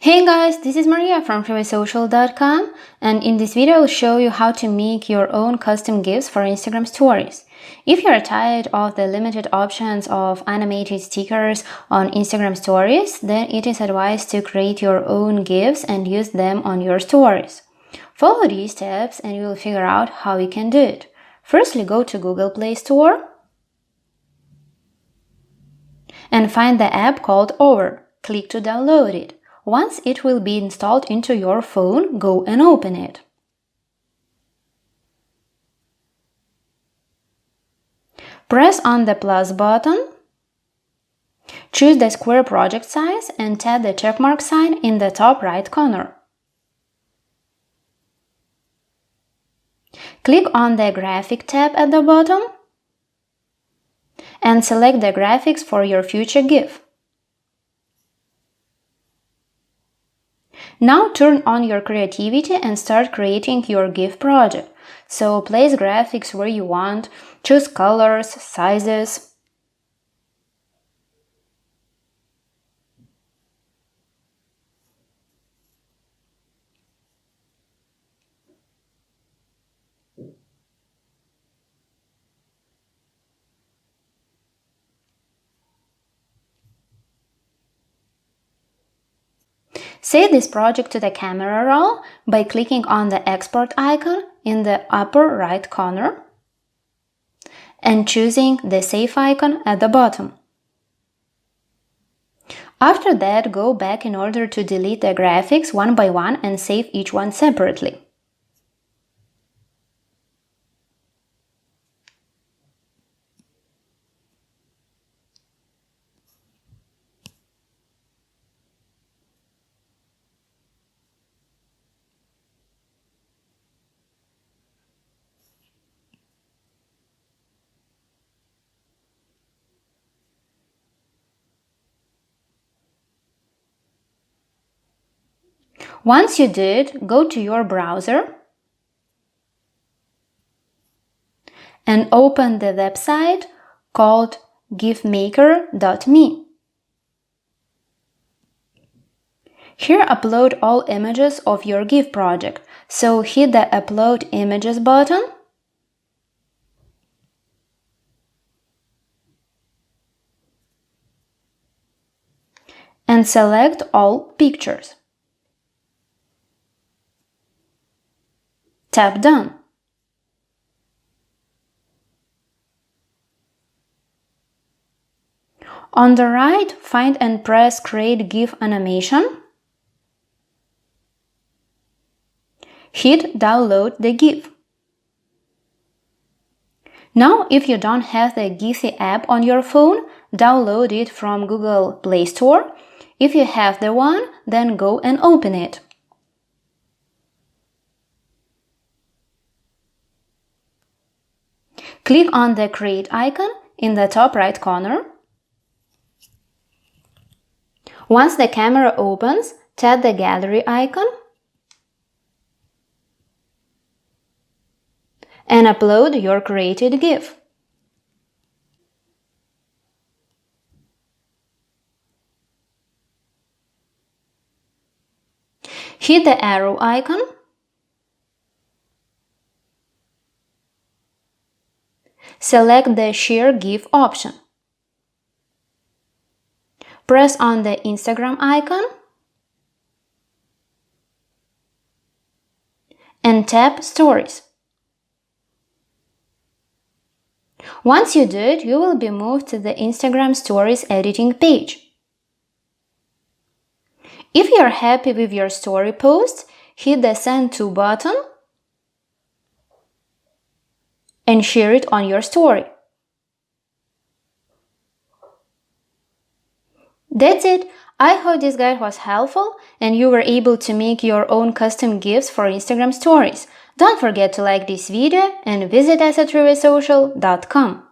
Hey guys, this is Maria from freewaysocial.com, and in this video I'll show you how to make your own custom GIFs for Instagram stories. If you're tired of the limited options of animated stickers on Instagram stories, then it is advised to create your own GIFs and use them on your stories. Follow these steps and you will figure out how you can do it. Firstly, go to Google Play Store and find the app called Over. Click to download it. Once it will be installed into your phone, go and open it. Press on the plus button, choose the square project size and tap the checkmark sign in the top right corner. Click on the graphic tab at the bottom and select the graphics for your future GIF. Now turn on your creativity and start creating your GIF project. So place graphics where you want, choose colors, sizes. Save this project to the camera roll by clicking on the export icon in the upper right corner and choosing the save icon at the bottom. After that, go back in order to delete the graphics one by one and save each one separately. Once you did, go to your browser and open the website called gifmaker.me. Here upload all images of your GIF project, so hit the Upload Images button and select all pictures. Tap Done. On the right, find and press Create GIF Animation. Hit Download the GIF. Now, if you don't have the Giphy app on your phone, download it from Google Play Store. If you have the one, then go and open it. Click on the Create icon in the top right corner. Once the camera opens, tap the Gallery icon and upload your created GIF. Hit the arrow icon select the Share GIF option. Press on the Instagram icon and tap Stories. Once you do it, you will be moved to the Instagram Stories editing page. If you are happy with your story post, hit the Send To button and share it on your story. That's it! I hope this guide was helpful and you were able to make your own custom GIFs for Instagram stories. Don't forget to like this video and visit us at freewaysocial.com.